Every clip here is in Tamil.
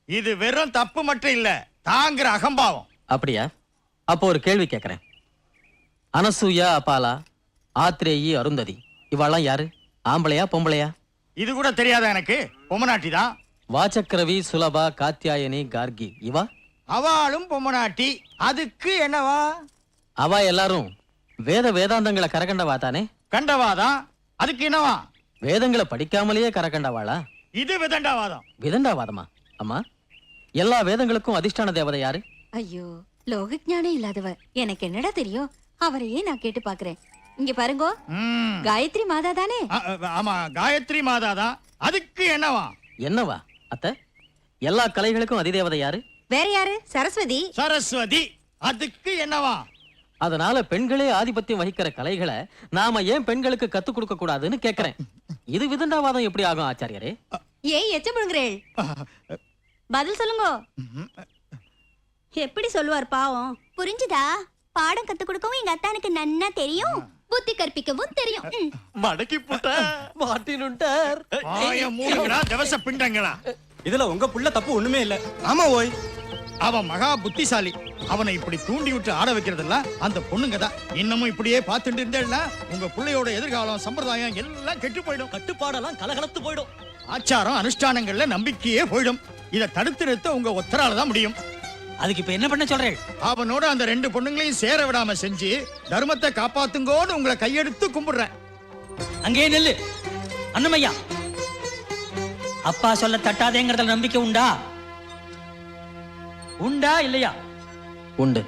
இது வெறும் தப்பு மட்டும் இல்ல, தாங்கிற அகம்பாவம். அப்படியா? அப்போ ஒரு கேள்வி கேட்கிறேன். அனசூயா, அபாலா, ஆத்ரேயி, அருந்ததி இவாள்லாம் யாரு? ஆம்பளையா பொம்பளையா? இது கூட தெரியாத எனக்கு? பொம்மநாட்டி தான். வாச்சக்கரவி, சுலபா, காத்தியாயனி, கார்கி இவா? அவளும் பொம்மநாட்டி. அதுக்கு என்னவா? அவா எல்லாரும் வேதாந்தங்களை கரகண்டவா தானே? கண்டவாதான். அதுக்கு என்னவா? வேதங்களை படிக்காமலேயே கரகண்டவாளா? இது விதண்டாவாதம். விதண்டாவாதமா? அம்மா, எல்லா வேதங்களுக்கும் அதிஷ்டான தேவதை யாரு? ஐயோ, லோக ஞானம் இல்லாதவ. எனக்கு என்னடா தெரியும்? அவரையே நான் கேட்டு பாக்குறேன். இங்க பாருங்க, காயத்ரி மாதா தானே? ஆமா, காயத்ரி மாதா தான். அதுக்கு என்னவா? என்னவா அத்த? எல்லா கலைகளுக்கும் அதிதேவதை யாரு? வேற யாரு? சரஸ்வதி. சரஸ்வதி. அதுக்கு என்னவா? அதனால பெண்களே ஆதிபத்தியம் வகிக்கிற கலைகளை நாம ஏன் பெண்களுக்கு கத்துக் கொடுக்க கூடாதுன்னு கேக்குறேன். இது விதண்டாவாதம் எப்படி ஆகும் ஆச்சாரியரே? ஏன் எச்ச முழுங்குறேள்? பதில் சொல்லுங்க. எப்படி சொல்லுவார் பாவம்? புரிஞ்சுதா? பாடம் கத்து கொடுக்கவும் எங்க அத்தானுக்கு நன்னா தெரியும், புத்தி கற்பிக்கவும் தெரியும். மடக்கி புட்ட மாட்டினுட்டார். ஆய மூடுங்கடா தவச பிண்டங்களா. இதுல உங்க புள்ள தப்பு ஒண்ணுமே இல்ல. ஆமா ஓய், அவன் மகா புத்திசாலி. அவனை இப்படி தூண்டி விட்டு ஆட வைக்கிறதெல்லாம் அந்த பொண்ணுங்க தான். இன்னமும் இப்படியே பார்த்துட்டு இருந்தேன்னா உங்க பிள்ளையோட எதிர்காலம், சம்பிரதாயம் எல்லாம் கெட்டு போயிடும். கட்டுப்பாடெல்லாம் கலகலத்து போயிடும். ஆச்சாரம் அனுஷ்டானங்கள்ல நம்பிக்கையே போயிடும். இதை தடுத்து நிறுத்த உங்க ஒத்தரால தான் முடியும். அதுக்கு இப்ப என்ன பண்ண சொல்றேன்? அவனோட அந்த 2 பொண்ணுங்களையும் சேர விடாம செஞ்சு தர்மத்தை காப்பாத்துங்கோன்னு உங்களை கையெடுத்து கும்பிடுறேன். அங்கே நெல்லு அண்ணமையா. அப்பா சொல்ல தட்டாதேங்கிறதுல நம்பிக்கை உண்டா? உண்டா இல்லையா? உண்டு.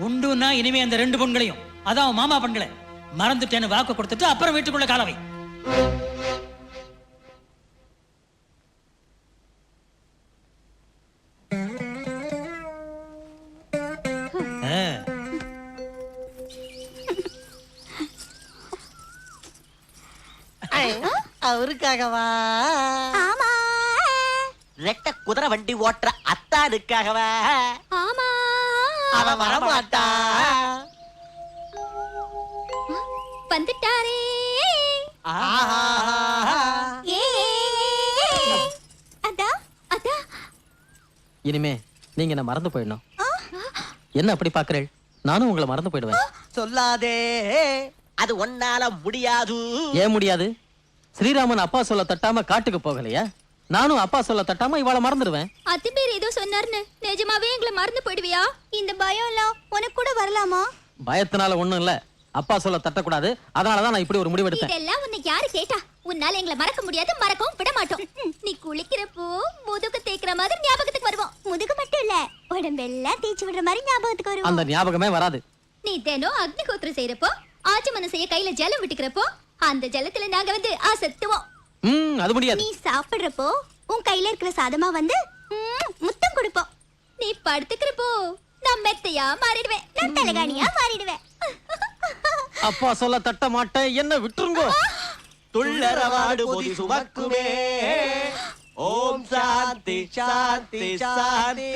உண்டுன்னா இனிமே அந்த 2 பொண்களையும், அதான் மாமா பெண்களை மறந்துட்டேன்னு வாக்கு கொடுத்துட்டு அப்புறம் வீட்டுக்குள்ள காலவை. அவருக்காகவா? ஆமா. ரெட்ட குதிரை வண்டி ஓட்டுற அத்தானுக்காகவா? ஆமா. அவ வரமாட்டா. வந்துட்டாரே. அதா. இனிமே நீங்க என்ன மறந்து போயிடணும். என்ன அப்படி பாக்குறேன்? நானும் உங்களை மறந்து போயிடுவேன். சொல்லாதே, அது ஒன்னால முடியாது. ஏன் முடியாது? ஸ்ரீராமன் அப்பா சொல்ல தட்டாம காட்டுக்கு போகலையா? நானும் அப்பா சொல்ல தட்டாம இவளை மறந்துடுவேன். அத்திபேர் ஏதோ சொன்னார்னு நிஜமாவே எங்களை மறந்து போயிடுவியா? இந்த பயம் எல்லாம் உனக்கு கூட வரலாமா? பயத்தினால ஒண்ணும் இல்ல, அப்பா சொல்ல தட்டக்கூடாது. அதனாலதான் நான் இப்படி ஒரு முடிவு எடுத்தேன். இதெல்லாம் உன்னை யாரு கேட்டா? உன்னால எங்களை மறக்க முடியாது, மறக்கவும் விட மாட்டோம். நீ குளிக்கிறப்போ முதுகு தேய்க்கிற மாதிரி ஞாபகத்துக்கு வருவோம். முதுகு மட்டும் இல்ல, உடம்பெல்லாம் தேய்ச்சி விடுற மாதிரி ஞாபகத்துக்கு வருவோம். அந்த ஞாபகமே வராது. நீ தினம் அக்னிஹோத்திரம் செய்யறப்போ, ஆச்சமனம் செய்ய கையில ஜலம் விட்டுக்கிறப்போ, அந்த ஜலத்துல நாங்க வந்து ஆசத்துவோம். அது முடியாது. நீ சாப்பிடுறப்போ உன் கையில இருக்கிற சாதமா வந்து முத்தம் கொடுப்போம். நீ படுத்துக்கிறப்போ நான் மெத்தையா மாறிடுவேன், நான் தலகாணியா மாறிடுவேன். அப்பா சொல்ல தட்ட மாட்டேன், என்ன விட்டுருங்கோ. துள்ளரவாடு பொதி சுமக்குமே. ஓம் சாந்தி சாந்தி சாந்தி.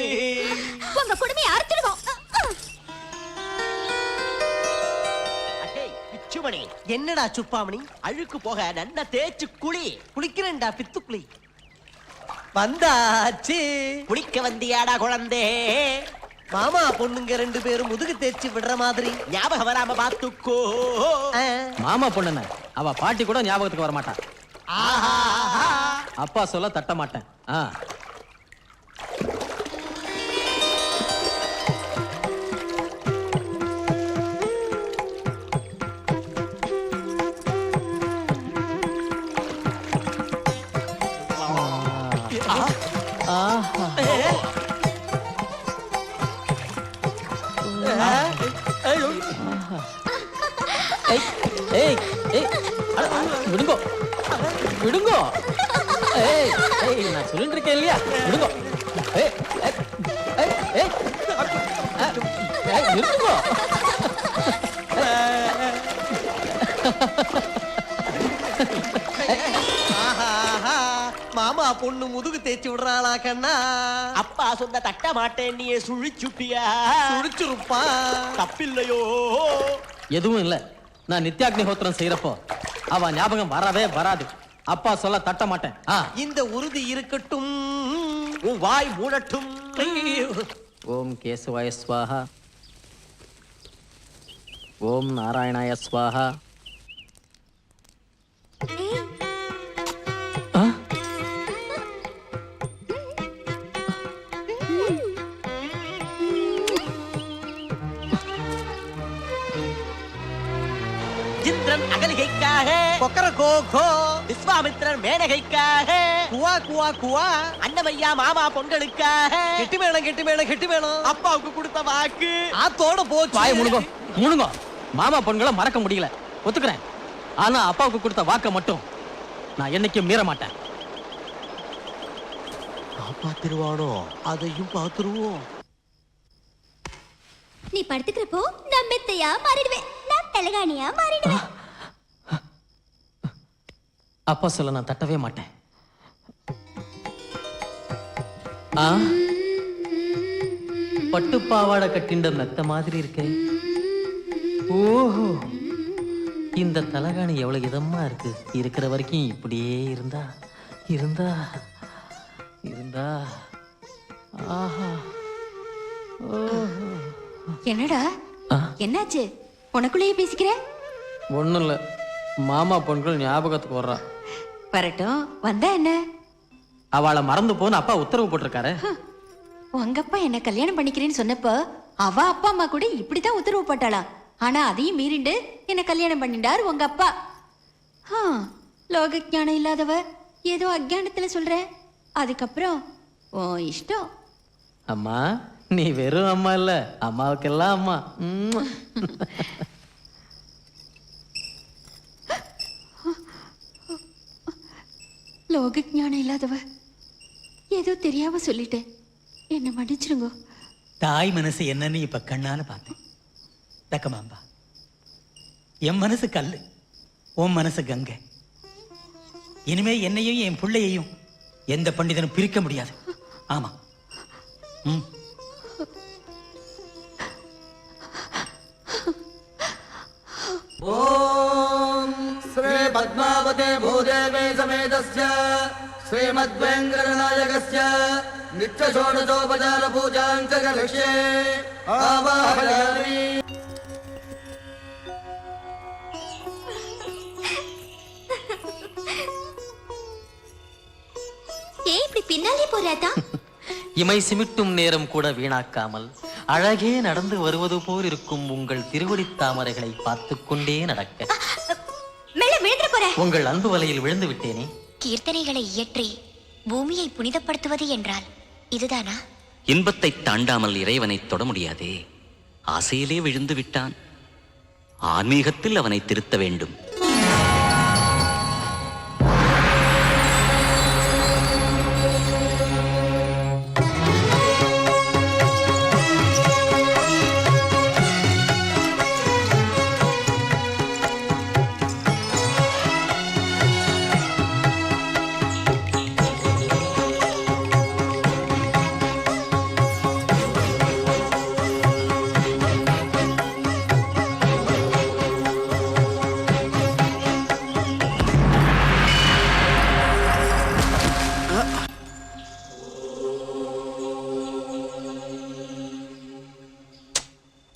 உங்க குடுமையை அறுத்துடுவோம். பிச்சுமணி, என்னடா சுப்பாமணி? அழுக்கு போக நன்ன தேய்ச்சு குளி. குளிக்கிறேன்டா பித்து குளி. வந்தாச்சு. குளிக்க வந்தியாடா குழந்தே? மாமா பொண்ணுங்க 2 பேரும் முதுகு தேய்ச்சி விடுற மாதிரி ஞாபகம் வராம பாத்துக்கோ. மாமா பொண்ணுன அவ பாட்டி கூட ஞாபகத்துக்கு வர மாட்டான். அப்பா சொல்ல தட்ட மாட்டேன். விடுங்கோ விடுங்கோ. நான் சொல்லிட்டு இருக்கேன் இல்லையா? விடுங்கோ. விடுங்கோ. மாமா பொண்ணு முதுகு தேய்ச்சி விடுறாளா கண்ணா? அப்பா சொன்ன தட்ட மாட்டேன், நீ சுழிச்சுட்டியா? சுழிச்சிருப்பா, தப்பில்லையோ. எதுவும் இல்ல, நான் நித்யாக்னிஹோத்திரம் செய்யறப்போ அவ ஞாபகம் வரவே வராது. அப்பா சொல்ல தட்ட மாட்டேன். இந்த உறுதி இருக்கட்டும். உன் வாய் மூடட்டும். ஓம் கேசவாய ஸ்வாஹா, ஓம் நாராயணாய ஸ்வாஹா. ஆ? இந்திரன் அகலிகைக்காக கொக்கர கோகோ, விஸ்வாமித்திரர் மேனகைக்காக குவா குவா குவா, அன்னமையா மாமா பொங்கலுக்காக கெட்டி மேளம் கெட்டி மேளம் கெட்டி மேளம். அப்பாவுக்கு கொடுத்த வாக்கு ஆத்தோட போச்சு. வாய முழுங்கோ முழுங்கோ. மாமா பொண்களை மறக்க முடியல, ஒத்துக்கிறேன். ஆனா அப்பாவுக்கு கொடுத்த வாக்க மட்டும் நான் என்னைக்கும் மீற மாட்டேன். காப்பாத்திருவானோ, அதையும் பாத்துருவோம். நீ படுத்துக்கிறப்போ நான் மெத்தையா மாறிடுவேன், நான் தலகாணியா மாறிடுவேன். அப்பா சொல்ல நான் தட்டவே மாட்டேன். ஆ? பட்டு பாவாடை கட்டிண்ட மெத்த மாதிரி இருக்கே. ஓஹோ, இந்த தலகாணி எவ்வளவு இதமா இருக்கு. இருக்கிற வரைக்கும் இப்படியே இருந்தா இருந்தா இருந்தா ஆஹா. ஓஹோ. என்னடா ஆ? என்னாச்சு? உனக்குள்ளேயே பேசிக்கிற? ஒண்ணும் இல்ல, மாமா பொண்கள் ஞாபகத்துக்கு வர்றா. வரட்டும், வந்தா என்ன? அவளை மறந்து போன்னு அப்பா உத்தரவு போட்டிருக்காரு. உங்க அப்பா என்ன கல்யாணம் பண்ணிக்கிறேன்னு சொன்னப்போ அவ அப்பா அம்மா கூட இப்படித்தான் உத்தரவு போட்டாளாம். ஆனா அதையும் மீறிண்டு என்ன கல்யாணம் பண்ணிட்டாரு உங்க அப்பா. லோக ஞானம் இல்லாதவ ஏதோ அஜ்ஞானத்துல சொல்ற. அதுக்கப்புறம் உன் இஷ்டம். அம்மா, நீ வெறும் அம்மா இல்ல, அம்மாவுக்கெல்லாம் அம்மா. லோக ஞானம் இல்லாதவ ஏதோ தெரியாம சொல்லிட்டேன், என்ன மன்னிச்சிருங்க. தாய் மனசு என்னன்னு இப்ப கண்ணால பார்த்தேன். தக்கமாம்பா, என் மனசு கல்லு, உன் மனசு கங்கை. இனிமே என்னையும் என் பிள்ளையையும் எந்த பண்டிதனும் பிரிக்க முடியாது. ஆமா. ஓம் ஸ்ரீ பத்மாவதே பூதேவே சமேதஸ்ய ஸ்ரீமத்வேங்கடநாயகஸ்ய நித்ய ஷோடசோபசார பூஜாம் ச கரிஷ்யே ஆவாஹயாமி. ஏன் இப்படி பின்னாலே போறாதா? இமை சிமிட்டும் நேரம் கூட வீணாக்காமல் அழகே நடந்து வருவது போல் இருக்கும் உங்கள் திருவடி தாமரைகளை பார்த்து கொண்டே நடக்க மேல விழுந்துற போற. உங்கள் அன்பு வலையில் விழுந்து விட்டேனே. கீர்த்தனைகளை இயற்றி பூமியை புனிதப்படுத்துவது என்றால் இதுதானா? இன்பத்தை தாண்டாமல் இறைவனை தொட முடியாதே. ஆசையிலே விழுந்து விட்டான். ஆன்மீகத்தில் அவனை திருத்த வேண்டும்.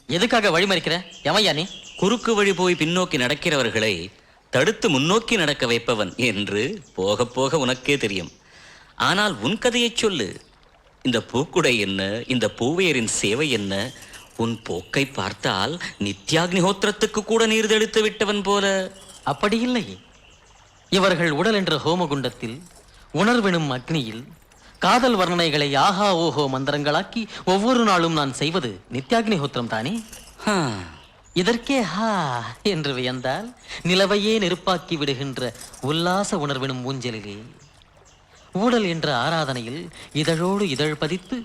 எதுக்காக வழிமறிக்கிற? எவையா நீ? குறுக்கு வழி போய் பின்னோக்கி நடக்கிறவர்களை தடுத்து முன்னோக்கி நடக்க வைப்பவன் என்று போக போக உனக்கே தெரியும். ஆனால் உன் கதையை சொல்லு. இந்த பூக்குடை என்ன, இந்த பூவையரின் சேவை என்ன? உன் போக்கை பார்த்தால் நித்யாக்னிஹோத்திரத்துக்கு கூட நீர் தெளித்து விட்டவன் போல. அப்படி இல்லை. இவர்கள் உடல் என்ற ஹோமகுண்டத்தில் உணர்வெனும் அக்னியில் காதல் வர்ணனைகளை ஆஹா ஓஹோ மந்திரங்களாக்கி ஒவ்வொரு நாளும் நான் செய்வது நித்யாக்னிஹோத்திரம் தானே. இதற்கே ஹா என்று வியந்தால் நிலவையே நெருப்பாக்கி விடுகின்ற உல்லாச உணர்வெனும் ஊஞ்சலிலே ஊடல் என்ற ஆராதனையில் இதழோடு இதழ் பதித்து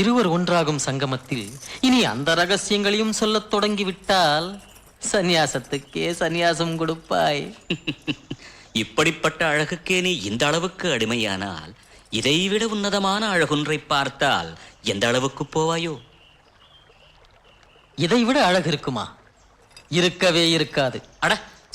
இருவர் ஒன்றாகும் சங்கமத்தில் இனி அந்த ரகசியங்களையும் சொல்லத் தொடங்கிவிட்டால் சந்நியாசத்துக்கே சந்நியாசம் கொடுப்பாய். இப்படிப்பட்ட அழகுக்கே நீ இந்த அளவுக்கு அடிமையானால் இதைவிட உன்னதமான அழகொன்றை பார்த்தால் எந்த அளவுக்கு போவாயோ? இதைவிட அழகு இருக்குமா? இருக்கவே இருக்காது. அட,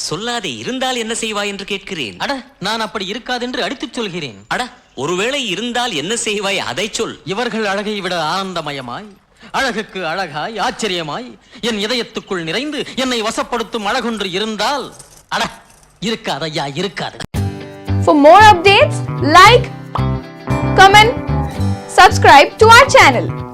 சொல்லாதே இருந்தால் என்ன செய்வாய் என்று கேட்கிறேன். அட, நான் அப்படி இருக்காதென்று அடித்துச் சொல்கிறேன். அட, ஒருவேளை இருந்தால் என்ன செய்வாய் அதை சொல். இவர்கள் அழகை விட ஆனந்தமயமாய், அழகுக்கு அழகாய், ஆச்சரியமாய் என் இதயத்துக்குள் நிறைந்து என்னை வசப்படுத்தும் அழகொன்று இருந்தால், அட, இருக்காது ஐயா, இருக்காது. For more updates, like, comment, subscribe to our channel.